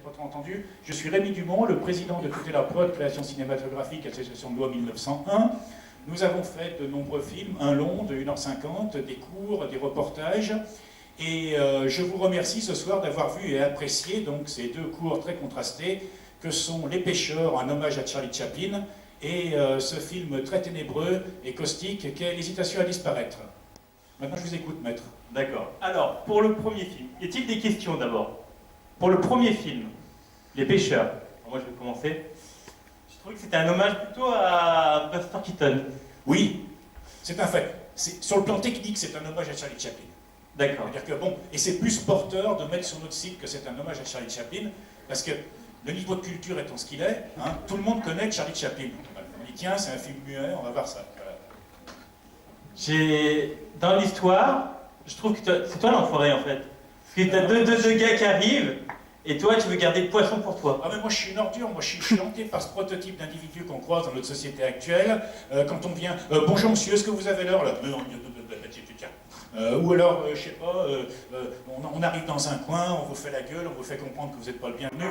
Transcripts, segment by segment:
pas trop entendu. Je suis Rémi Dumont, le président de Côté la Prod, Création cinématographique, Association de loi 1901. Nous avons fait de nombreux films, un long de 1h50, des courts, des reportages. Et je vous remercie ce soir d'avoir vu et apprécié donc, ces deux courts très contrastés que sont Les Pêcheurs, un hommage à Charlie Chaplin, et ce film très ténébreux et caustique qu'est L'hésitation à disparaître. Maintenant, je vous écoute, maître. D'accord. Alors, pour le premier film, y a-t-il des questions d'abord? Pour le premier film, Les Pêcheurs, alors moi je vais commencer. Je trouvais que c'était un hommage plutôt à Buster Keaton. Oui, c'est un fait. Sur le plan technique, c'est un hommage à Charlie Chaplin. D'accord. C'est-à-dire que bon, et c'est plus porteur de mettre sur notre site que c'est un hommage à Charlie Chaplin, parce que le niveau de culture étant ce qu'il est, hein, tout le monde connaît Charlie Chaplin. On dit tiens, c'est un film muet, on va voir ça. Voilà. Dans l'histoire, je trouve que c'est toi l'enfoiré en fait. Parce que t'as deux gars qui arrivent, et toi tu veux garder le poisson pour toi. Ah mais moi je suis une ordure, moi je suis hanté par ce prototype d'individu qu'on croise dans notre société actuelle. Quand on vient, bonjour monsieur, est-ce que vous avez l'heure là? Ou alors, je sais pas, on arrive dans un coin, on vous fait la gueule, on vous fait comprendre que vous n'êtes pas le bienvenu.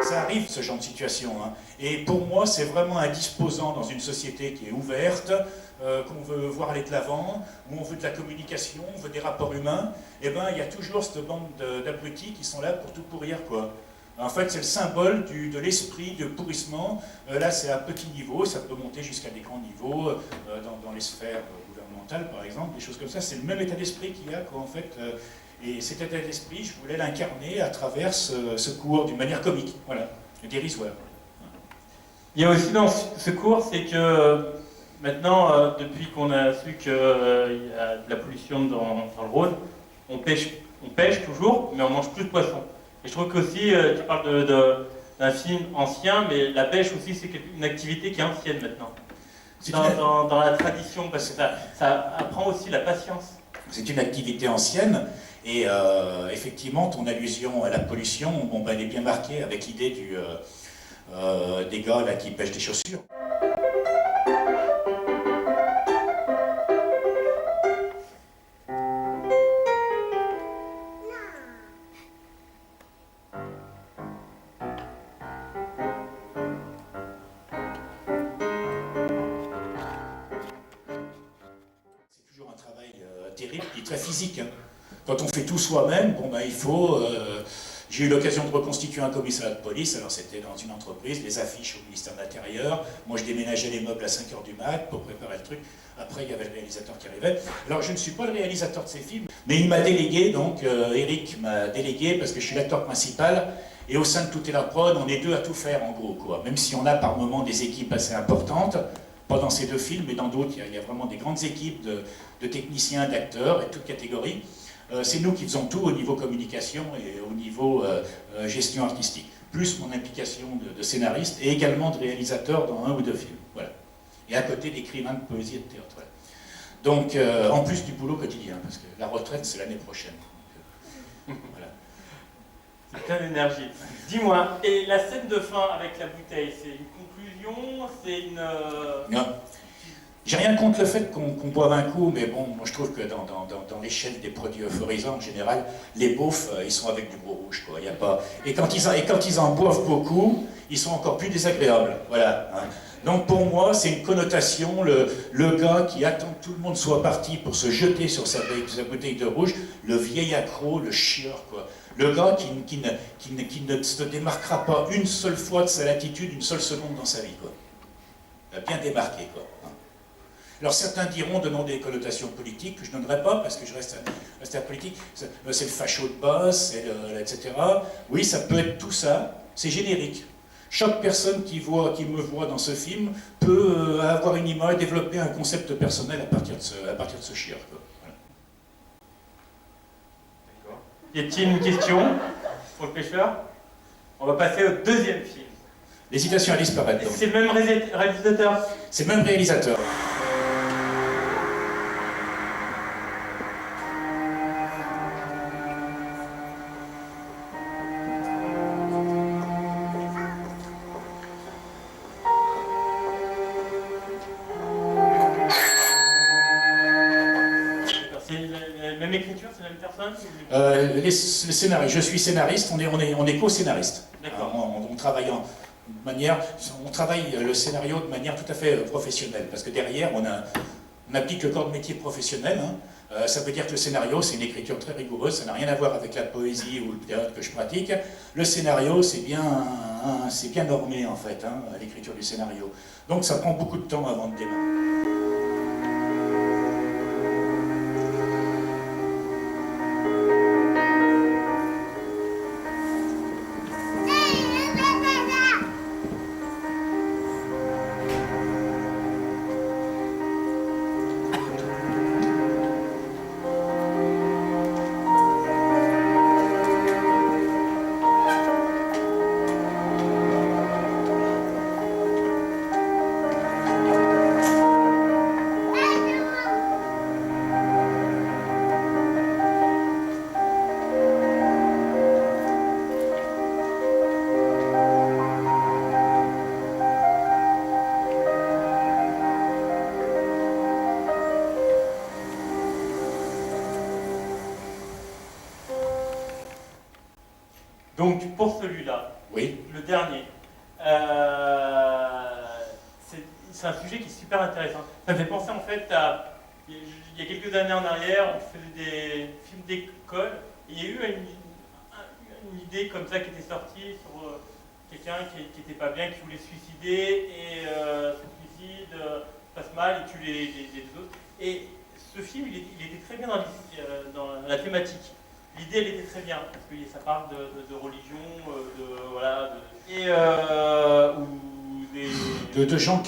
Ça arrive, ce genre de situation. Hein. Et pour moi, c'est vraiment indisposant dans une société qui est ouverte, qu'on veut voir aller de l'avant, où on veut de la communication, on veut des rapports humains. Et bien, il y a toujours cette bande d'abrutis qui sont là pour tout pourrir, quoi. En fait, c'est le symbole de l'esprit de pourrissement. Là, c'est à petit niveau, ça peut monter jusqu'à des grands niveaux, dans les sphères gouvernementales, par exemple, des choses comme ça. C'est le même état d'esprit qu'il y a, quoi, en fait. Et cet état d'esprit, je voulais l'incarner à travers ce cours d'une manière comique, voilà, dérisoire. Il y a aussi dans ce cours, c'est que maintenant, depuis qu'on a su qu'il y a de la pollution dans le Rhône, on pêche toujours, mais on mange plus de poissons. Et je trouve qu'aussi, tu parles d'un film ancien, mais la pêche aussi, c'est une activité qui est ancienne maintenant. Dans la tradition, parce que ça apprend aussi la patience. C'est une activité ancienne, et effectivement, ton allusion à la pollution, bon, ben, elle est bien marquée avec l'idée des gars là, qui pêchent des chaussures. Terrible, qui est très physique. Hein. Quand on fait tout soi-même, bon, ben, il faut... J'ai eu l'occasion de reconstituer un commissariat de police, alors c'était dans une entreprise, les affiches au ministère de l'Intérieur, moi je déménageais les meubles à 5h du mat pour préparer le truc, après il y avait le réalisateur qui arrivait. Alors je ne suis pas le réalisateur de ces films, mais il m'a délégué, donc Eric m'a délégué parce que je suis l'acteur principal, et au sein de Tout est la prod, on est deux à tout faire en gros, quoi. Même si on a par moments des équipes assez importantes, pas dans ces deux films, mais dans d'autres, il y a vraiment des grandes équipes de techniciens, d'acteurs et de toutes catégories. C'est nous qui faisons tout au niveau communication et au niveau gestion artistique. Plus mon implication de scénariste et également de réalisateur dans un ou deux films. Voilà. Et à côté d'écrivain de poésie et de théâtre. Voilà. Donc, en plus du boulot quotidien, parce que la retraite, c'est l'année prochaine. Donc, voilà. C'est plein d'énergie. Dis-moi, et la scène de fin avec la bouteille, c'est une conclusion? C'est une... Non. J'ai rien contre le fait qu'on boive un coup, mais bon, moi je trouve que dans l'échelle des produits euphorisants, en général, les beaufs, ils sont avec du gros rouge, quoi. Y a pas... et quand ils en boivent beaucoup, ils sont encore plus désagréables. Voilà. Hein. Donc pour moi, c'est une connotation, le gars qui attend que tout le monde soit parti pour se jeter sur sa bouteille de rouge, le vieil accro, le chieur, quoi. Le gars qui ne se démarquera pas une seule fois de sa latitude, une seule seconde dans sa vie, quoi. Bien démarqué, quoi. Alors certains diront, donnant des connotations politiques, que je ne donnerai pas, parce que je reste à la politique, c'est le facho de base, etc. Oui, ça peut être tout ça, c'est générique. Chaque personne qui me voit dans ce film peut avoir une image, développer un concept personnel à partir de ce chieur. Voilà. D'accord. Y a-t-il une question pour le pêcheur? On va passer au deuxième film. L'hésitation à disparaître. C'est le même réalisateur? C'est le même réalisateur. si Le scénario, je suis scénariste, on est co-scénariste. D'accord. On travaille on travaille le scénario de manière tout à fait professionnelle, parce que derrière, on applique le corps de métier professionnel. Ça veut dire que le scénario, c'est une écriture très rigoureuse, ça n'a rien à voir avec la poésie ou le théâtre que je pratique. Le scénario, c'est bien normé, en fait, l'écriture du scénario. Donc ça prend beaucoup de temps avant de démarrer. Donc pour celui-là, Oui. le dernier, c'est un sujet qui est super intéressant. Ça me fait penser en fait à, il y a quelques années en arrière, on faisait des films d'école, et il y a eu une idée comme ça qui était sortie sur quelqu'un qui était pas bien, qui voulait se suicider, et se suicide, passe mal, et tue les autres. Et ce film, il était très bien dans la thématique. L'idée, elle était très bien, parce que ça parle de religion, de gens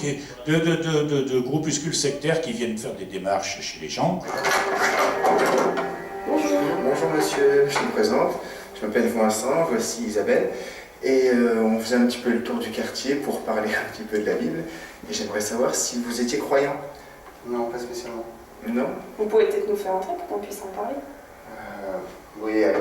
de groupuscules sectaires qui viennent faire des démarches chez les gens. Bonjour monsieur, je me présente, je m'appelle Vincent, voici Isabelle, et on faisait un petit peu le tour du quartier pour parler un petit peu de la Bible, et j'aimerais savoir si vous étiez croyant. Non, pas spécialement. Non? Vous pouvez peut-être nous faire entrer pour qu'on puisse en parler. Oui, allez.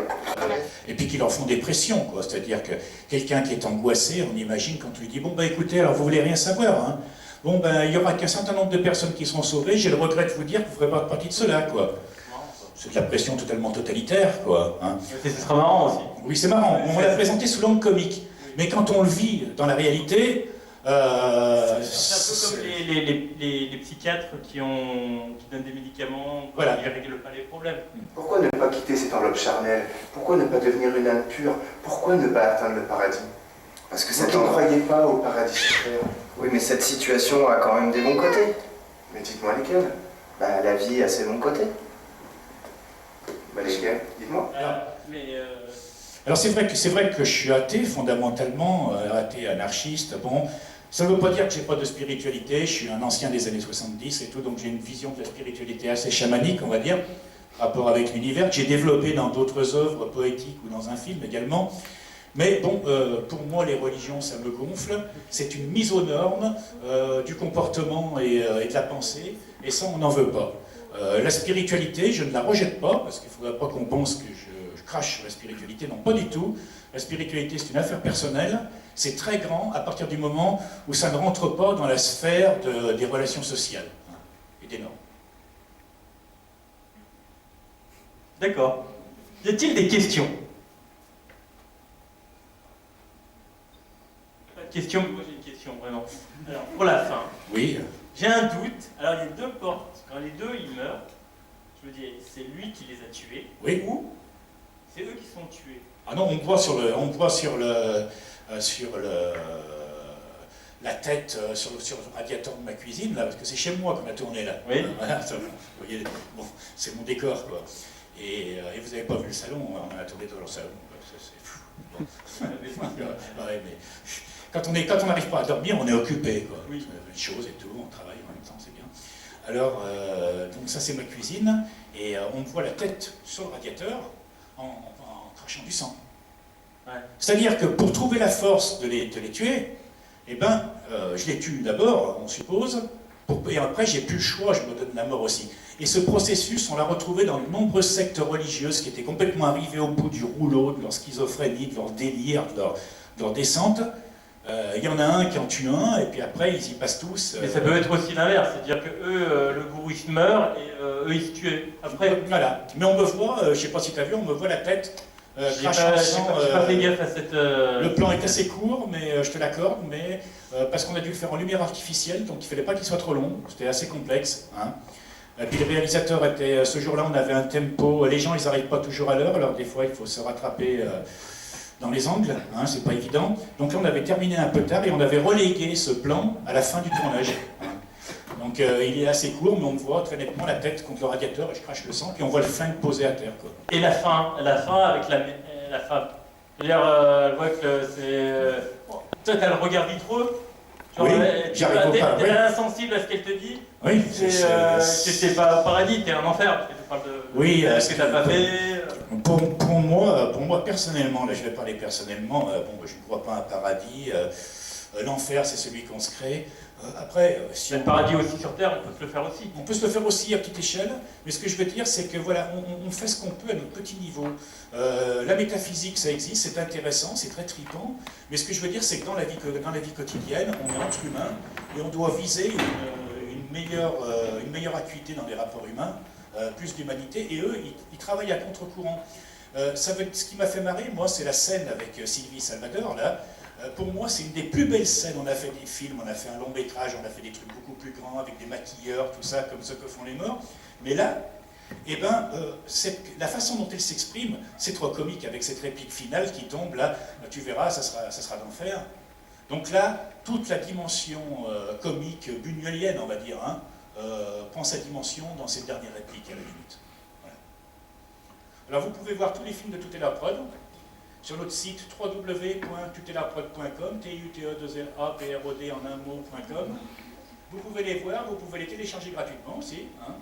Et puis qui leur font des pressions, quoi. C'est-à-dire que quelqu'un qui est angoissé, on imagine quand on lui dit « Bon, bah écoutez, alors vous voulez rien savoir, hein. Bon, ben, il y aura qu'un certain nombre de personnes qui seront sauvées, j'ai le regret de vous dire que vous ne ferez pas partie de cela, quoi. » C'est de la pression totalement totalitaire, quoi. Hein. Ce sera marrant aussi. Oui, c'est marrant, on l'a présenté sous l'angle comique. Mais quand on le vit dans la réalité... c'est un peu comme les psychiatres qui donnent des médicaments pour Voilà. régler pas les problèmes. Pourquoi ne pas quitter cette enveloppe charnelle? Pourquoi ne pas devenir une âme pure? Pourquoi ne pas atteindre le paradis? Parce que ça qui ne croyait pas au paradis sur terre. Oui, mais cette situation a quand même des bons côtés. Mais dites-moi lesquels? Bah, la vie a ses bons côtés. Bah lesquels? Dites-moi. Alors c'est vrai que je suis athée fondamentalement, athée, anarchiste, bon, ça ne veut pas dire que j'ai pas de spiritualité, je suis un ancien des années 70 et tout, donc j'ai une vision de la spiritualité assez chamanique, on va dire, rapport avec l'univers, que j'ai développé dans d'autres œuvres poétiques ou dans un film également. Mais bon, pour moi les religions ça me gonfle, c'est une mise aux normes du comportement et de la pensée, et ça on n'en veut pas. La spiritualité, je ne la rejette pas, parce qu'il ne faudrait pas qu'on pense que je crache sur la spiritualité, non pas du tout. La spiritualité c'est une affaire personnelle, c'est très grand à partir du moment où ça ne rentre pas dans la sphère des relations sociales et des normes. D'accord. Y a-t-il des questions? Pas de questions, mais moi j'ai une question, vraiment. Alors, pour la fin, Oui. j'ai un doute. Alors, il y a deux portes. Quand les deux, ils meurent, je me dis, c'est lui qui les a tués, Oui. ou c'est eux qui sont tués. Ah non, on me voit sur la tête, sur le radiateur de ma cuisine, là, parce que c'est chez moi qu'on a tourné, là. Oui. Voilà, ça, vous voyez, bon, c'est mon décor, quoi. Et vous n'avez pas vu le salon, on a tourné dans le salon, c'est fou. Bon. Ouais, mais quand on n'arrive pas à dormir, on est occupé, quoi. Oui. Une chose et tout, on travaille en même temps, c'est bien. Alors, donc ça c'est ma cuisine, et on me voit la tête sur le radiateur en crachant du sang. Ouais. C'est-à-dire que pour trouver la force de les tuer, eh ben, je les tue d'abord, on suppose, et après j'ai plus le choix, je me donne la mort aussi. Et ce processus, on l'a retrouvé dans de nombreuses sectes religieuses qui étaient complètement arrivées au bout du rouleau de leur schizophrénie, de leur délire, de leur descente. Il y en a un qui en tue un, et puis après ils y passent tous. Mais ça peut être aussi l'inverse, c'est-à-dire que eux, le gourou il se meurt et eux ils se tuent. Après, Voilà. Mais on me voit, je sais pas si tu as vu, on me voit la tête j'ai crachant pas, le j'ai sang. pas- j'ai pas fait gaffe à cette. Le plan est assez court, mais je te l'accorde, mais parce qu'on a dû le faire en lumière artificielle, donc il fallait pas qu'il soit trop long, c'était assez complexe. Hein. Et puis le réalisateur était, ce jour-là on avait un tempo, les gens ils n'arrivent pas toujours à l'heure, alors des fois il faut se rattraper dans les angles, hein, c'est pas évident. Donc là on avait terminé un peu tard et on avait relégué ce plan à la fin du tournage. Hein. Donc il est assez court, mais on me voit très nettement la tête contre le radiateur et je crache le sang, puis on voit le flingue posé à terre. Quoi. Et la fin avec la femme. C'est-à-dire, elle voit que c'est. Toi, t'as le regard vitreux. Genre, Oui, j'arrive au pas. T'es insensible à ce qu'elle te dit. Oui, C'est pas un paradis, t'es un enfer. Parce que tu parles de oui, ce que t'as pas fait. Pour moi, personnellement, là je vais parler personnellement, bon, je ne crois pas à un paradis. L'enfer, c'est celui qu'on se crée. Après, si Le paradis aussi sur Terre, on peut se le faire aussi. on peut se le faire aussi à petite échelle, mais ce que je veux dire, c'est que voilà, on fait ce qu'on peut à notre petit niveau. La métaphysique, ça existe, c'est intéressant, c'est très tripant, mais ce que je veux dire, c'est que dans la vie quotidienne, on est entre humains et on doit viser une meilleure acuité dans les rapports humains, plus d'humanité, et eux, ils travaillent à contre-courant. Ce qui m'a fait marrer, moi, c'est la scène avec Sylvie Salvador, là. Pour moi, c'est une des plus belles scènes. On a fait des films, on a fait un long métrage, on a fait des trucs beaucoup plus grands avec des maquilleurs, tout ça, comme ce que font les morts. Mais là, eh ben, la façon dont elle s'exprime, c'est trop comique avec cette réplique finale qui tombe là. Tu verras, ça sera d'enfer. Donc là, toute la dimension comique buñuelienne, on va dire, hein, prend sa dimension dans cette dernière réplique à la limite. Voilà. Alors vous pouvez voir tous les films de Tutelaprod sur notre site www.tutelaprod.com, T-U-T-E-2-L-A-P-R-O-D en un mot.com. Vous pouvez les voir, vous pouvez les télécharger gratuitement aussi, hein,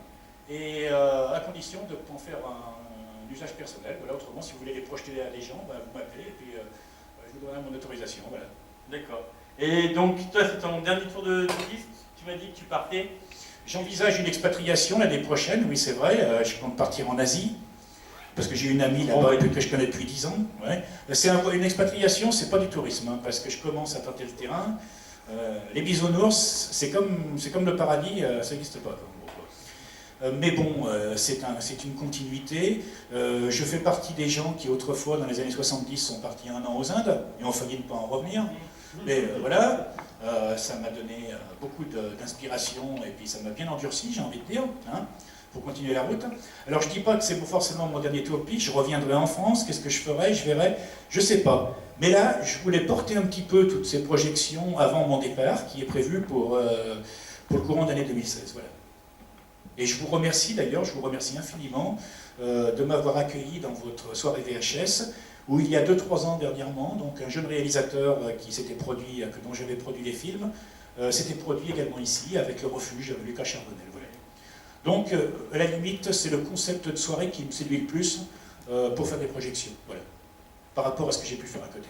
et à condition de en faire un usage personnel. Voilà, autrement, si vous voulez les projeter à des gens, vous m'appelez et puis je vous donnerai mon autorisation. Voilà. D'accord. Et donc, toi, c'est ton dernier tour de liste. Tu m'as dit que tu partais. J'envisage une expatriation l'année prochaine, oui, c'est vrai. Je compte partir en Asie. Parce que j'ai une amie là-bas que je connais depuis 10 ans. Ouais. Une expatriation, c'est pas du tourisme, hein, parce que je commence à tenter le terrain. Les bisounours, c'est comme le paradis, ça n'existe pas. Mais bon, c'est une continuité. Je fais partie des gens qui, autrefois, dans les années 70, sont partis 1 an aux Indes, et ont failli ne pas en revenir. Mais voilà, ça m'a donné beaucoup d'inspiration, et puis ça m'a bien endurci, j'ai envie de dire. Hein, pour continuer la route. Alors je ne dis pas que c'est forcément mon dernier tour de piste, je reviendrai en France, qu'est-ce que je ferai, je verrai, je ne sais pas. Mais là, je voulais porter un petit peu toutes ces projections avant mon départ, qui est prévu pour le courant d'année 2016. Voilà. Et je vous remercie d'ailleurs, je vous remercie infiniment de m'avoir accueilli dans votre soirée VHS, où il y a 2-3 ans dernièrement, donc un jeune réalisateur qui s'était produit, dont j'avais produit les films, s'était produit également ici, avec Le Refuge, Lucas Charbonnel. Voilà. Donc, à la limite, c'est le concept de soirée qui me séduit le plus pour faire des projections, voilà, par rapport à ce que j'ai pu faire à côté.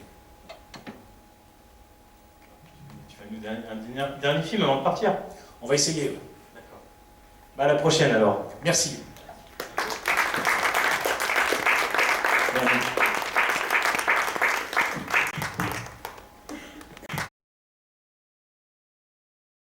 Tu vas nous donner un dernier film avant de partir. On va essayer. D'accord. Bah, à la prochaine alors. Merci.